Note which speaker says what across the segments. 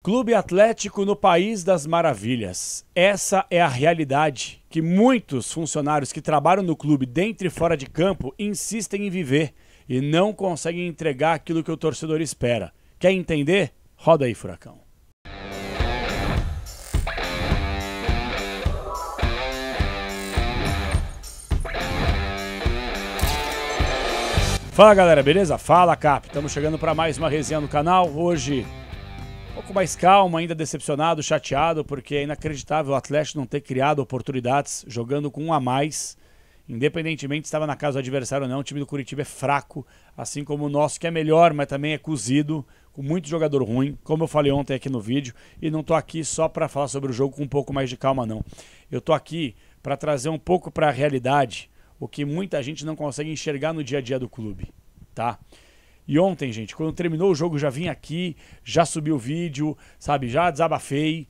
Speaker 1: Clube Atlético no País das Maravilhas. Essa é a realidade que muitos funcionários que trabalham no clube dentro e fora de campo insistem em viver e não conseguem entregar aquilo que o torcedor espera. Quer entender? Roda aí, Furacão. Fala, galera, beleza? Fala, Cap. Estamos chegando para mais uma resenha no canal. Hoje um pouco mais calmo, ainda decepcionado, chateado, porque é inacreditável o Atlético não ter criado oportunidades jogando com um a mais. Independentemente se estava na casa do adversário ou não, o time do Curitiba é fraco, assim como o nosso, que é melhor, mas também é cozido, com muito jogador ruim, como eu falei ontem aqui no vídeo. E não tô aqui só para falar sobre o jogo com um pouco mais de calma, não. Eu tô aqui para trazer um pouco para a realidade o que muita gente não consegue enxergar no dia a dia do clube, tá? E ontem, gente, quando terminou o jogo, já vim aqui, já subi o vídeo, sabe, já desabafei.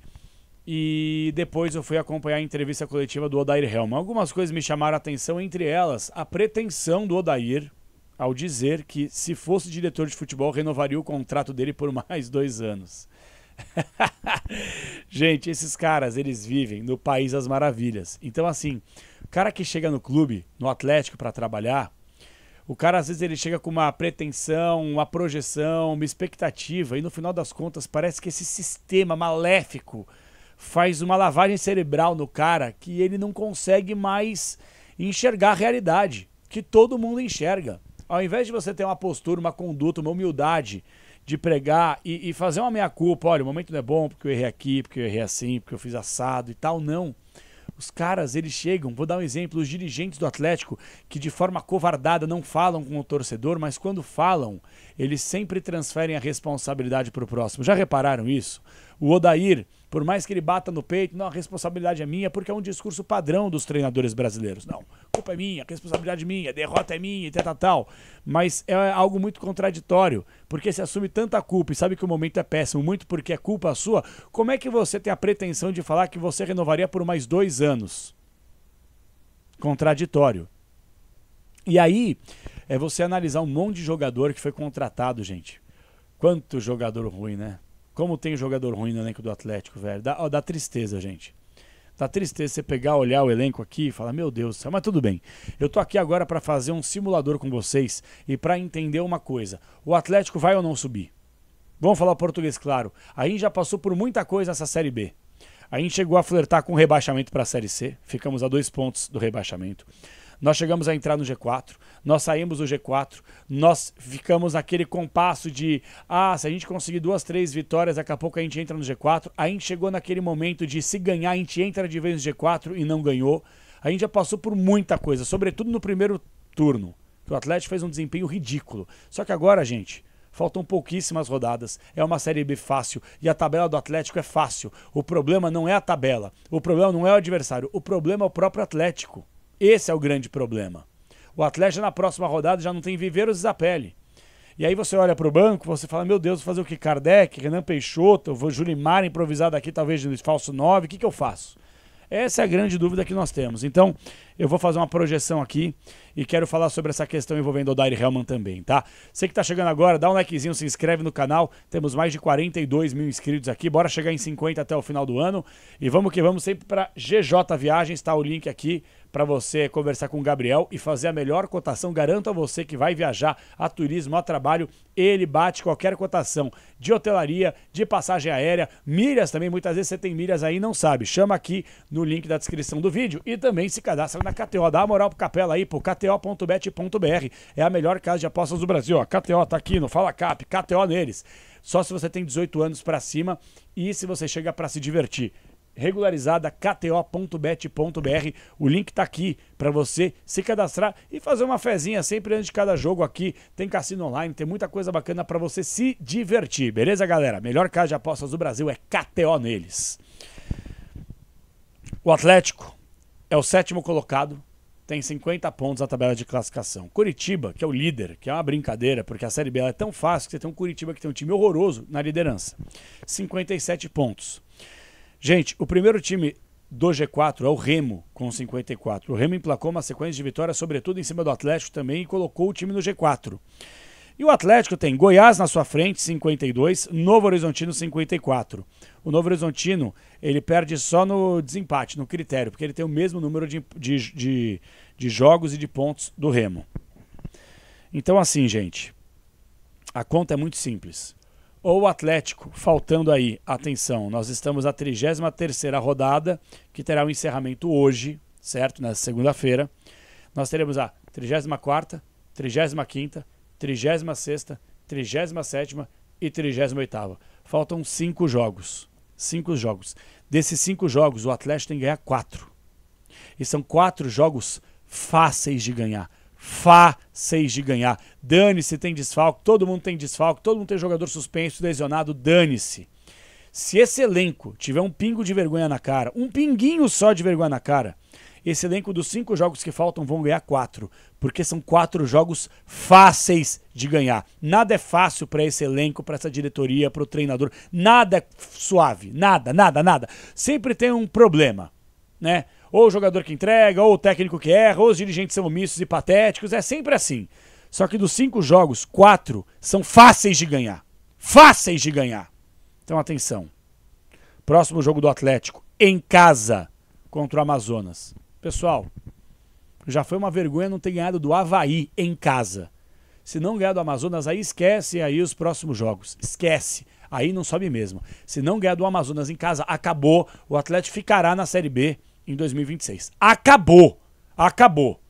Speaker 1: E depois eu fui acompanhar a entrevista coletiva do Odair Hellmann. Algumas coisas me chamaram a atenção, entre elas a pretensão do Odair ao dizer que, se fosse diretor de futebol, renovaria o contrato dele por mais 2 anos. Gente, esses caras, eles vivem no País das Maravilhas. Então, assim, o cara que chega no clube, no Atlético, para trabalhar, o cara, às vezes, ele chega com uma pretensão, uma projeção, uma expectativa, e no final das contas parece que esse sistema maléfico faz uma lavagem cerebral no cara que ele não consegue mais enxergar a realidade, que todo mundo enxerga. Ao invés de você ter uma postura, uma conduta, uma humildade de pregar e fazer uma meia-culpa, olha, o momento não é bom porque eu errei aqui, porque eu errei assim, porque eu fiz assado e tal, não. Os caras, eles chegam, vou dar um exemplo, os dirigentes do Atlético, que de forma covardada não falam com o torcedor, mas quando falam, eles sempre transferem a responsabilidade para o próximo. Já repararam isso? O Odair, por mais que ele bata no peito, não, a responsabilidade é minha, porque é um discurso padrão dos treinadores brasileiros. Não, culpa é minha, responsabilidade é minha, derrota é minha e tal. Mas é algo muito contraditório, porque se assume tanta culpa e sabe que o momento é péssimo, muito porque é culpa sua, como é que você tem a pretensão de falar que você renovaria por mais 2 anos? Contraditório. E aí, é você analisar um monte de jogador que foi contratado, gente. Quanto jogador ruim, né? Como tem jogador ruim no elenco do Atlético, velho. Dá tristeza, gente. Dá tristeza você pegar, olhar o elenco aqui e falar, meu Deus do céu, mas tudo bem. Eu tô aqui agora para fazer um simulador com vocês e para entender uma coisa. O Atlético vai ou não subir? Vamos falar português claro. A gente já passou por muita coisa nessa Série B. A gente chegou a flertar com o rebaixamento para a Série C. Ficamos a 2 pontos do rebaixamento. Nós chegamos a entrar no G4, nós saímos do G4, nós ficamos naquele compasso de, se a gente conseguir 2, 3 vitórias, daqui a pouco a gente entra no G4. A gente chegou naquele momento de, se ganhar, a gente entra de vez no G4 e não ganhou. A gente já passou por muita coisa, sobretudo no primeiro turno. O Atlético fez um desempenho ridículo. Só que agora, gente, faltam pouquíssimas rodadas, é uma Série B fácil e a tabela do Atlético é fácil. O problema não é a tabela, o problema não é o adversário, o problema é o próprio Atlético. Esse é o grande problema. O Atlético na próxima rodada já não tem Viveiros e Zapelli. E aí você olha para o banco, você fala, meu Deus, vou fazer o que? Kardec, Renan Peixoto, vou Julimar improvisado aqui, talvez de falso 9, o que eu faço? Essa é a grande dúvida que nós temos. Então, eu vou fazer uma projeção aqui e quero falar sobre essa questão envolvendo o Odair Hellmann também, tá? Você que tá chegando agora, dá um likezinho, se inscreve no canal. Temos mais de 42 mil inscritos aqui. Bora chegar em 50 até o final do ano. E vamos que vamos sempre para GJ Viagens, tá o link aqui para você conversar com o Gabriel e fazer a melhor cotação. Garanto a você que vai viajar a turismo, a trabalho, ele bate qualquer cotação de hotelaria, de passagem aérea, milhas também. Muitas vezes você tem milhas aí e não sabe. Chama aqui no link da descrição do vídeo e também se cadastra na KTO. Dá uma moral pro Capela aí, pro kto.bet.br. É a melhor casa de apostas do Brasil. Ó, KTO tá aqui no Fala Cap, KTO neles. Só se você tem 18 anos para cima e se você chega para se divertir. Regularizada, kto.bet.br. O link tá aqui para você se cadastrar e fazer uma fezinha sempre antes de cada jogo aqui. Tem cassino online, tem muita coisa bacana para você se divertir. Beleza, galera? Melhor casa de apostas do Brasil é KTO neles. O Atlético é o 7º colocado, tem 50 pontos na tabela de classificação. Curitiba, que é o líder, que é uma brincadeira, porque a Série B é tão fácil que você tem um Curitiba que tem um time horroroso na liderança. 57 pontos. Gente, o primeiro time do G4 é o Remo, com 54. O Remo emplacou uma sequência de vitórias, sobretudo em cima do Atlético também, e colocou o time no G4. E o Atlético tem Goiás na sua frente, 52, Novo Horizontino, 54. O Novo Horizontino, ele perde só no desempate, no critério, porque ele tem o mesmo número de jogos e de pontos do Remo. Então assim, gente, a conta é muito simples. Ou o Atlético, faltando aí, atenção, nós estamos na 33ª rodada, que terá o encerramento hoje, certo? Na segunda-feira. Nós teremos a 34ª, 35ª, 36ª, 37ª e 38ª. Faltam 5 jogos. 5 jogos. Desses 5 jogos, o Atlético tem que ganhar 4. E são 4 jogos fáceis de ganhar. Fáceis de ganhar. Dane-se, tem desfalque, todo mundo tem desfalque, todo mundo tem jogador suspenso, lesionado, dane-se. Se esse elenco tiver um pingo de vergonha na cara, um pinguinho só de vergonha na cara, esse elenco dos 5 jogos que faltam vão ganhar 4, porque são 4 jogos fáceis de ganhar. Nada é fácil para esse elenco, para essa diretoria, para o treinador. Nada é suave, nada. Sempre tem um problema, né? Ou o jogador que entrega, ou o técnico que erra, ou os dirigentes são omissos e patéticos, é sempre assim. Só que dos 5 jogos, 4 são fáceis de ganhar. Fáceis de ganhar. Então atenção. Próximo jogo do Atlético, em casa, contra o Amazonas. Pessoal, já foi uma vergonha não ter ganhado do Avaí em casa. Se não ganhar do Amazonas, aí esquece aí os próximos jogos. Esquece. Aí não sobe mesmo. Se não ganhar do Amazonas em casa, acabou. O Atlético ficará na Série B em 2026. Acabou. Acabou.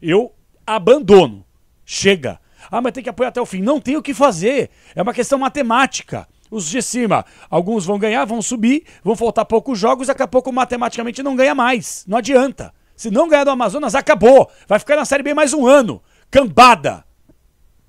Speaker 1: Eu abandono. Chega. Ah, mas tem que apoiar até o fim. Não tem o que fazer. É uma questão matemática. Os de cima, alguns vão ganhar, vão subir, vão faltar poucos jogos, daqui a pouco matematicamente não ganha mais. Não adianta. Se não ganhar do Amazonas, acabou. Vai ficar na Série B mais um ano. Cambada.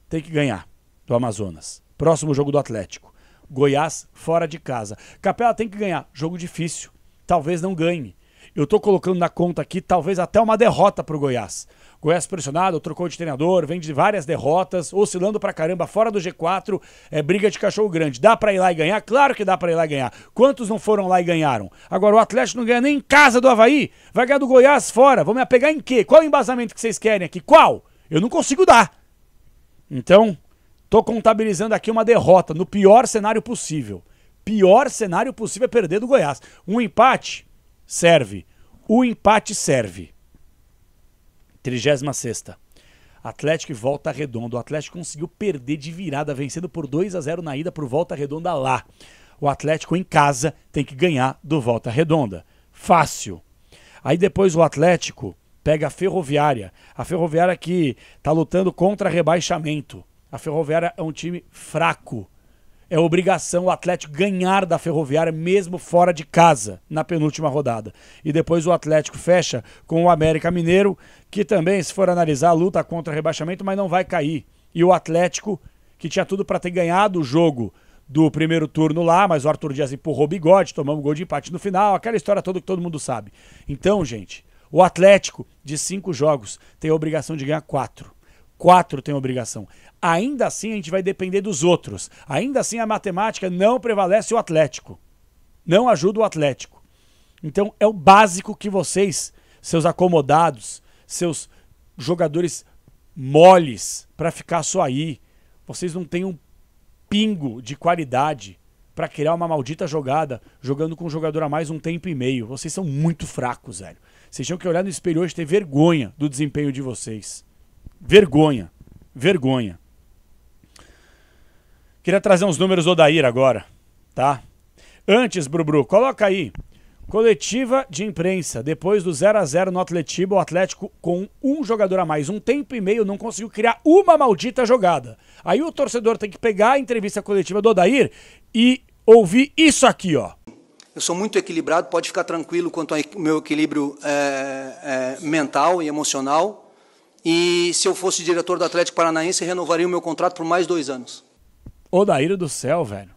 Speaker 1: Tem que ganhar do Amazonas. Próximo jogo do Atlético. Goiás fora de casa. Capela tem que ganhar. Jogo difícil. Talvez não ganhe. Eu tô colocando na conta aqui talvez até uma derrota pro Goiás. Goiás pressionado, trocou de treinador, vem de várias derrotas, oscilando pra caramba, fora do G4, é briga de cachorro grande. Dá pra ir lá e ganhar? Claro que dá pra ir lá e ganhar. Quantos não foram lá e ganharam? Agora o Atlético não ganha nem em casa do Avaí, vai ganhar do Goiás fora. Vou me apegar em quê? Qual é o embasamento que vocês querem aqui? Qual? Eu não consigo dar. Então, tô contabilizando aqui uma derrota no pior cenário possível. Pior cenário possível é perder do Goiás. Um empate serve. O empate serve. 36ª. Atlético e Volta Redonda. O Atlético conseguiu perder de virada, vencendo por 2-0 na ida por Volta Redonda lá. O Atlético em casa tem que ganhar do Volta Redonda. Fácil. Aí depois o Atlético pega a Ferroviária. A Ferroviária que tá lutando contra rebaixamento. A Ferroviária é um time fraco. É obrigação o Atlético ganhar da Ferroviária mesmo fora de casa na penúltima rodada. E depois o Atlético fecha com o América Mineiro, que também, se for analisar, luta contra o rebaixamento, mas não vai cair. E o Atlético, que tinha tudo para ter ganhado o jogo do primeiro turno lá, mas o Arthur Dias empurrou o bigode, tomamos gol de empate no final, aquela história toda que todo mundo sabe. Então, gente, o Atlético, de 5 jogos, tem a obrigação de ganhar 4. 4 tem obrigação. Ainda assim a gente vai depender dos outros. Ainda assim a matemática não prevalece o Atlético. Não ajuda o Atlético. Então é o básico que vocês, seus acomodados, seus jogadores moles para ficar só aí, vocês não têm um pingo de qualidade para criar uma maldita jogada jogando com um jogador a mais um tempo e meio. Vocês são muito fracos, velho. Vocês tinham que olhar no espelho hoje e ter vergonha do desempenho de vocês. Vergonha. Vergonha. Queria trazer uns números do Odair agora, tá? Antes, Brubru, coloca aí. Coletiva de imprensa. Depois do 0-0 no Atletiba, o Atlético com um jogador a mais, um tempo e meio, não conseguiu criar uma maldita jogada. Aí o torcedor tem que pegar a entrevista coletiva do Odair e ouvir isso aqui, ó.
Speaker 2: Eu sou muito equilibrado, pode ficar tranquilo quanto ao meu equilíbrio mental e emocional. E se eu fosse diretor do Atlético Paranaense, renovaria o meu contrato por mais 2 anos.
Speaker 1: Odair do céu, velho.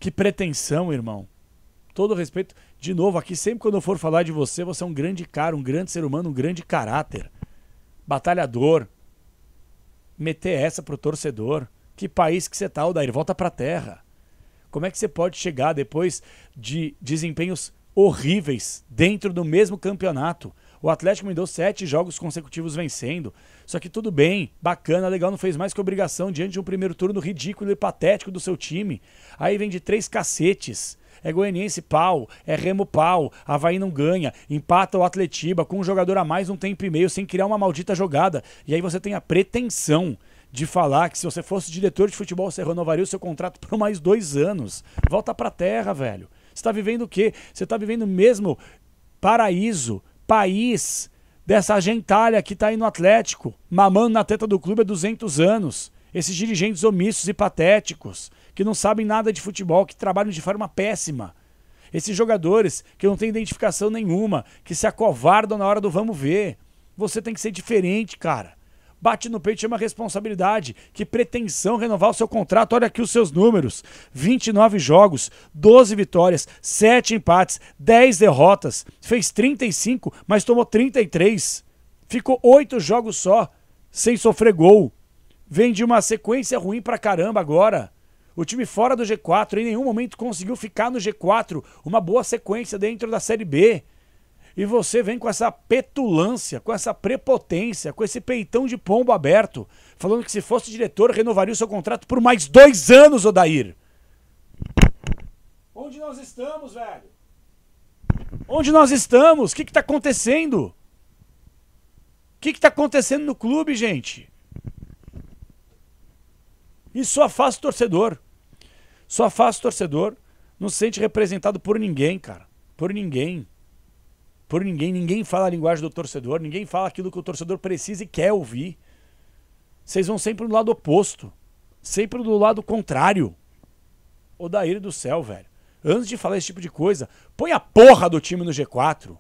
Speaker 1: Que pretensão, irmão. Todo respeito. De novo, aqui sempre quando eu for falar de você, você é um grande cara, um grande ser humano, um grande caráter. Batalhador. Meter essa pro torcedor. Que país que você tá, Odair? Volta pra terra. Como é que você pode chegar depois de desempenhos horríveis dentro do mesmo campeonato? O Atlético me deu 7 jogos consecutivos vencendo. Só que tudo bem, bacana, legal, não fez mais que obrigação diante de um primeiro turno ridículo e patético do seu time. Aí vem de 3 cacetes. É Goianiense pau, é Remo pau, Avaí não ganha, empata o Atletiba com um jogador a mais um tempo e meio sem criar uma maldita jogada. E aí você tem a pretensão de falar que se você fosse diretor de futebol você renovaria o seu contrato por mais 2 anos. Volta pra terra, velho. Você tá vivendo o quê? Você tá vivendo mesmo paraíso, país dessa gentalha que tá aí no Atlético, mamando na teta do clube há 200 anos. Esses dirigentes omissos e patéticos, que não sabem nada de futebol, que trabalham de forma péssima. Esses jogadores que não têm identificação nenhuma, que se acovardam na hora do vamos ver. Você tem que ser diferente, cara. Bate no peito e chama responsabilidade. Que pretensão renovar o seu contrato. Olha aqui os seus números. 29 jogos, 12 vitórias, 7 empates, 10 derrotas. Fez 35, mas tomou 33. Ficou 8 jogos só, sem sofrer gol. Vem de uma sequência ruim pra caramba agora. O time fora do G4 em nenhum momento conseguiu ficar no G4. Uma boa sequência dentro da Série B. E você vem com essa petulância, com essa prepotência, com esse peitão de pombo aberto, falando que se fosse diretor renovaria o seu contrato por mais 2 anos, Odair. Onde nós estamos, velho? Onde nós estamos? O que está acontecendo? O que está acontecendo no clube, gente? Isso afasta o torcedor. Só afasta o torcedor. Não se sente representado por ninguém, cara. Por ninguém. Por ninguém. Ninguém fala a linguagem do torcedor. Ninguém fala aquilo que o torcedor precisa e quer ouvir. Vocês vão sempre do lado oposto. Sempre do lado contrário. Odair do céu, velho. Antes de falar esse tipo de coisa, põe a porra do time no G4.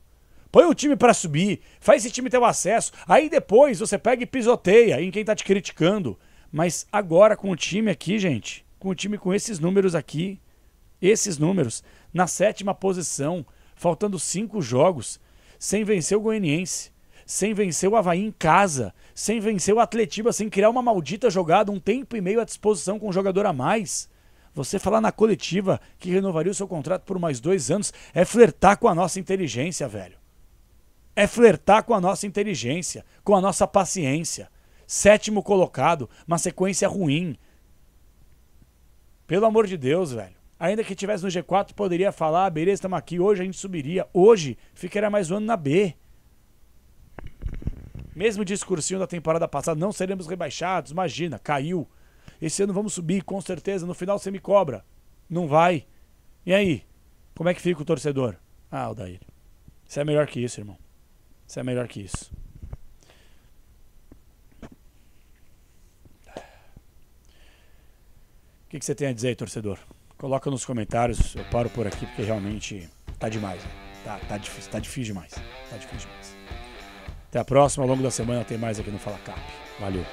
Speaker 1: Põe o time pra subir. Faz esse time ter o acesso. Aí depois você pega e pisoteia em quem tá te criticando. Mas agora com o time aqui, gente, com o time com esses números aqui, esses números, na 7ª posição, faltando 5 jogos, sem vencer o Goianiense, sem vencer o Avaí em casa, sem vencer o Atletiba, sem criar uma maldita jogada, um tempo e meio à disposição com um jogador a mais. Você falar na coletiva que renovaria o seu contrato por mais 2 anos é flertar com a nossa inteligência, velho. É flertar com a nossa inteligência, com a nossa paciência. 7º colocado, uma sequência ruim. Pelo amor de Deus, velho. Ainda que tivesse no G4, poderia falar, beleza, estamos aqui, hoje a gente subiria. Hoje, ficaria mais um ano na B. Mesmo discursinho da temporada passada, não seremos rebaixados, imagina, caiu. Esse ano vamos subir, com certeza, no final você me cobra. Não vai. E aí? Como é que fica o torcedor? Ah, Odair, isso é melhor que isso, irmão. Isso é melhor que isso. O que você tem a dizer aí, torcedor? Coloca nos comentários, eu paro por aqui porque realmente tá demais. Né? Tá difícil demais. Tá difícil demais. Até a próxima, ao longo da semana tem mais aqui no Fala Cap. Valeu.